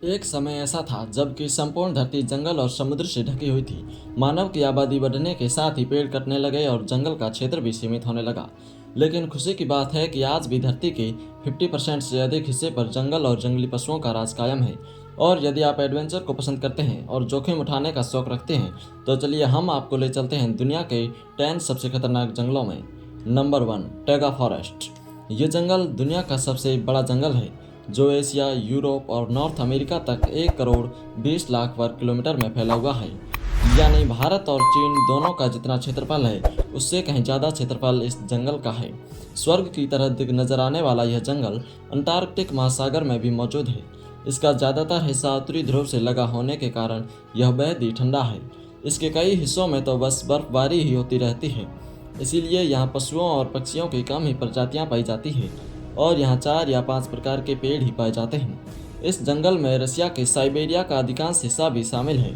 एक समय ऐसा था जबकि संपूर्ण धरती जंगल और समुद्र से ढकी हुई थी। मानव की आबादी बढ़ने के साथ ही पेड़ कटने लगे और जंगल का क्षेत्र भी सीमित होने लगा। लेकिन खुशी की बात है कि आज भी धरती के 50% से अधिक हिस्से पर जंगल और जंगली पशुओं का राज कायम है। और यदि आप एडवेंचर को पसंद करते हैं और जोखिम उठाने का शौक रखते हैं तो चलिए हम आपको ले चलते हैं दुनिया के 10 सबसे खतरनाक जंगलों में। Number 1, taiga forest. ये जंगल दुनिया का सबसे बड़ा जंगल है जो एशिया, यूरोप और नॉर्थ अमेरिका तक 1 करोड़ 20 लाख वर्ग किलोमीटर में फैला हुआ है। यानी भारत और चीन दोनों का जितना क्षेत्रफल है उससे कहीं ज़्यादा क्षेत्रफल इस जंगल का है। स्वर्ग की तरह दिख नजर आने वाला यह जंगल अंटार्कटिक महासागर में भी मौजूद है। इसका ज़्यादातर हिस्सा उत्तरी ध्रुव से लगा होने के कारण यह बेहद ही ठंडा है। इसके कई हिस्सों में तो बस बर्फबारी ही होती रहती है। इसीलिए यहाँ पशुओं और पक्षियों की कम ही प्रजातियाँ पाई जाती है और यहाँ 4 या 5 प्रकार के पेड़ ही पाए जाते हैं। इस जंगल में रसिया के साइबेरिया का अधिकांश हिस्सा भी शामिल है।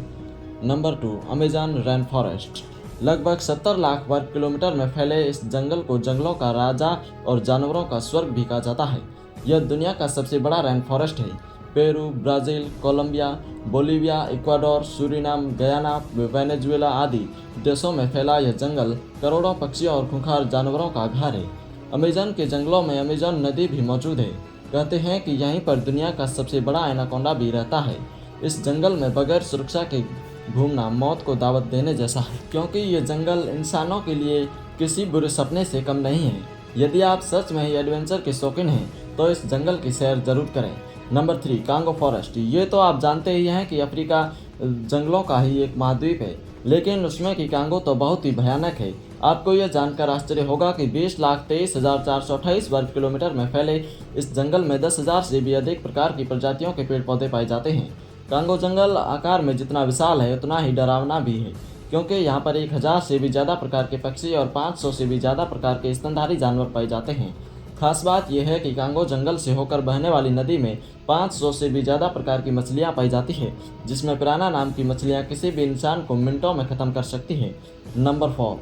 Number 2, Amazon rain forest. लगभग 70 लाख वर्ग किलोमीटर में फैले इस जंगल को जंगलों का राजा और जानवरों का स्वर्ग भी कहा जाता है। यह दुनिया का सबसे बड़ा रेन फॉरेस्ट है। Peru, Brazil, Colombia, Bolivia, Ecuador, Suriname, Guyana, Venezuela आदि देशों में फैला यह जंगल करोड़ों पक्षियों और खूंखार जानवरों का घर है। अमेज़न के जंगलों में अमेज़न नदी भी मौजूद है। कहते हैं कि यहीं पर दुनिया का सबसे बड़ा एनाकोंडा भी रहता है। इस जंगल में बगैर सुरक्षा के घूमना मौत को दावत देने जैसा है, क्योंकि ये जंगल इंसानों के लिए किसी बुरे सपने से कम नहीं है। यदि आप सच में ही एडवेंचर के शौकीन हैं तो इस जंगल की सैर जरूर करें। Number 3, Congo forest. ये तो आप जानते ही हैं कि अफ्रीका जंगलों का ही एक महाद्वीप है, लेकिन उसमें की कांगो तो बहुत ही भयानक है। आपको यह जानकर आश्चर्य होगा कि 20,23,428 वर्ग किलोमीटर में फैले इस जंगल में 10,000 से भी अधिक प्रकार की प्रजातियों के पेड़ पौधे पाए जाते हैं। कांगो जंगल आकार में जितना विशाल है उतना ही डरावना भी है, क्योंकि यहाँ पर 1,000 से भी ज़्यादा प्रकार के पक्षी और 500 से भी ज़्यादा प्रकार के स्तनधारी जानवर पाए जाते हैं। खास बात यह है कि कांगो जंगल से होकर बहने वाली नदी में 500 से भी ज़्यादा प्रकार की मछलियाँ पाई जाती है, जिसमें पिराना नाम की मछलियाँ किसी भी इंसान को मिनटों में ख़त्म कर सकती हैं। Number 4,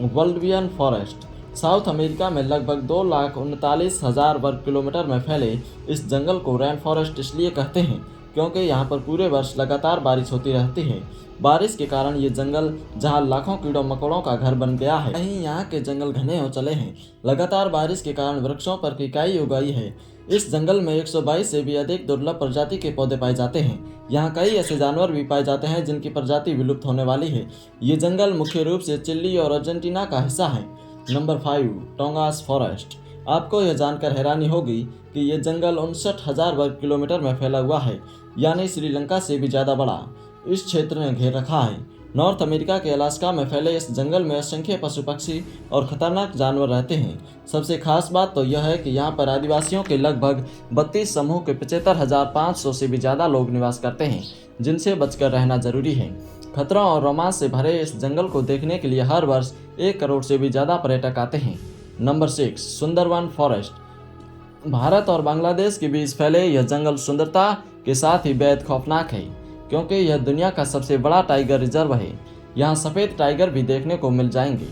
Valdivian forest. South America में लगभग 2,39,000 वर्ग किलोमीटर में फैले इस जंगल को रेन फॉरेस्ट इसलिए कहते हैं क्योंकि यहाँ पर पूरे वर्ष लगातार बारिश होती रहती है। बारिश के कारण ये जंगल जहाँ लाखों कीड़ों मकोड़ों का घर बन गया है, वहीं यहाँ के जंगल घने हो चले हैं। लगातार बारिश के कारण वृक्षों पर किकाई उगाई है। इस जंगल में 122 से भी अधिक दुर्लभ प्रजाति के पौधे पाए जाते हैं। यहाँ कई ऐसे जानवर भी पाए जाते हैं जिनकी प्रजाति विलुप्त होने वाली है। ये जंगल मुख्य रूप से चिली और अर्जेंटीना का हिस्सा है। Number 5, Tongass forest. आपको यह जानकर हैरानी होगी कि ये जंगल 59,000 वर्ग किलोमीटर में फैला हुआ है, यानी श्रीलंका से भी ज़्यादा बड़ा इस क्षेत्र ने घेर रखा है। नॉर्थ अमेरिका के अलास्का में फैले इस जंगल में असंख्य पशु पक्षी और खतरनाक जानवर रहते हैं। सबसे खास बात तो यह है कि यहाँ पर आदिवासियों के लगभग 32 समूह के 75,500 से भी ज़्यादा लोग निवास करते हैं, जिनसे बचकर रहना जरूरी है। खतरों और रोमांच से भरे इस जंगल को देखने के लिए हर वर्ष 1 करोड़ से भी ज़्यादा पर्यटक आते हैं। Number 6, Sundarban forest. भारत और बांग्लादेश के बीच फैले यह जंगल सुंदरता के साथ ही बेहद खौफनाक है, क्योंकि यह दुनिया का सबसे बड़ा टाइगर रिजर्व है। यहाँ सफ़ेद टाइगर भी देखने को मिल जाएंगे।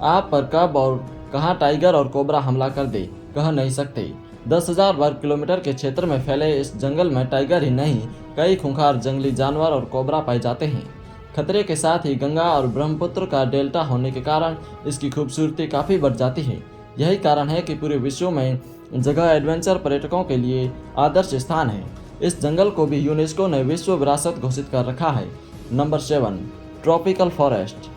आप पर कब और कहाँ टाइगर और कोबरा हमला कर दे कह नहीं सकते। 10,000 वर्ग किलोमीटर के क्षेत्र में फैले इस जंगल में टाइगर ही नहीं, कई खूंखार जंगली जानवर और कोबरा पाए जाते हैं। खतरे के साथ ही गंगा और ब्रह्मपुत्र का डेल्टा होने के कारण इसकी खूबसूरती काफ़ी बढ़ जाती है। यही कारण है कि पूरे विश्व में जगह एडवेंचर पर्यटकों के लिए आदर्श स्थान है। इस जंगल को भी यूनेस्को ने विश्व विरासत घोषित कर रखा है। Number 7, tropical forest.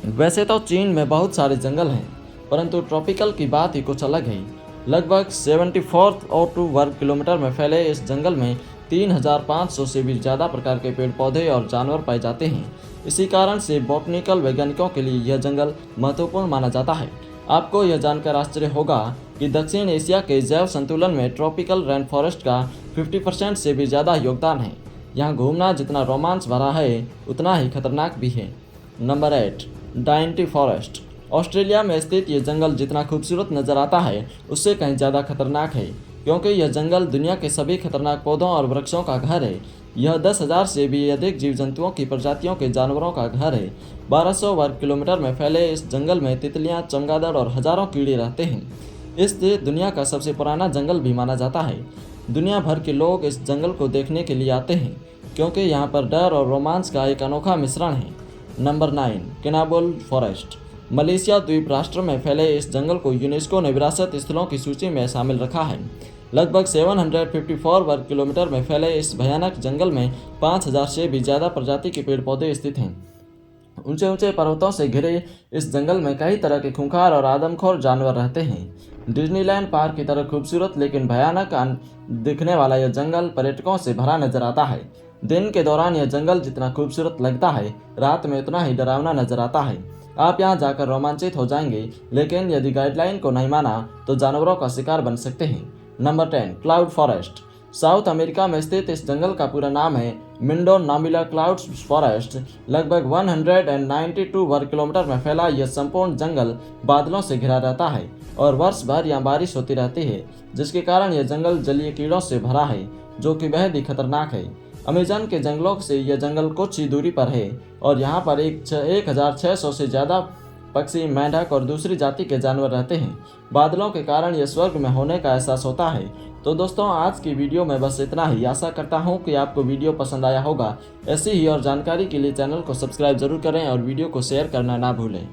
वैसे तो चीन में बहुत सारे जंगल हैं, परंतु ट्रॉपिकल की बात ही कुछ अलग है। लगभग 74,002 वर्ग किलोमीटर में फैले इस जंगल में 3,500 से भी ज़्यादा प्रकार के पेड़ पौधे और जानवर पाए जाते हैं। इसी कारण से बॉटनिकल वैज्ञानिकों के लिए यह जंगल महत्वपूर्ण माना जाता है। आपको यह जानकर आश्चर्य होगा कि दक्षिण एशिया के जैव संतुलन में ट्रॉपिकल रेन फॉरेस्ट का 50% से भी ज़्यादा योगदान है। यहाँ घूमना जितना रोमांच भरा है उतना ही खतरनाक भी है। Number 8, डाइंटी forest. ऑस्ट्रेलिया में स्थित ये जंगल जितना खूबसूरत नज़र आता है उससे कहीं ज़्यादा खतरनाक है, क्योंकि यह जंगल दुनिया के सभी खतरनाक पौधों और वृक्षों का घर है। यह 10,000 से भी अधिक जीव जंतुओं की प्रजातियों के जानवरों का घर है। 1200 वर्ग किलोमीटर में फैले इस जंगल में तितलियां, चमगादड़ और हजारों कीड़े रहते हैं। इसे दुनिया का सबसे पुराना जंगल भी माना जाता है। दुनिया भर के लोग इस जंगल को देखने के लिए आते हैं क्योंकि यहाँ पर डर और रोमांच का एक अनोखा मिश्रण है। Number 9, किनाबुल forest. मलेशिया द्वीप राष्ट्र में फैले इस जंगल को यूनेस्को ने विरासत स्थलों की सूची में शामिल रखा है। लगभग 754 वर्ग किलोमीटर में फैले इस भयानक जंगल में 5000 से भी ज़्यादा प्रजाति के पेड़ पौधे स्थित हैं। ऊंचे ऊंचे पर्वतों से घिरे इस जंगल में कई तरह के खूंखार और आदमखोर जानवर रहते हैं। डिज्नीलैंड पार्क की तरह खूबसूरत लेकिन भयानक दिखने वाला यह जंगल पर्यटकों से भरा नजर आता है। दिन के दौरान यह जंगल जितना खूबसूरत लगता है, रात में उतना ही डरावना नजर आता है। आप यहाँ जाकर रोमांचित हो जाएंगे, लेकिन यदि गाइडलाइन को नहीं माना तो जानवरों का शिकार बन सकते हैं। Number 10, cloud forest. South America में स्थित इस जंगल का पूरा नाम है मिंडोनामिला क्लाउड्स फॉरेस्ट। लगभग 192 वर्ग किलोमीटर में फैला यह संपूर्ण जंगल बादलों से घिरा रहता है और वर्ष भर यहाँ बारिश होती रहती है, जिसके कारण यह जंगल जलीय कीड़ों से भरा है, जो कि बेहद ही खतरनाक है। अमेज़न के जंगलों से यह जंगल कुछ ही दूरी पर है और यहाँ पर 1600 से ज़्यादा पक्षी, मेंढक और दूसरी जाति के जानवर रहते हैं। बादलों के कारण यह स्वर्ग में होने का एहसास होता है। तो दोस्तों, आज की वीडियो में बस इतना ही। आशा करता हूँ कि आपको वीडियो पसंद आया होगा। ऐसी ही और जानकारी के लिए चैनल को सब्सक्राइब जरूर करें और वीडियो को शेयर करना ना भूलें।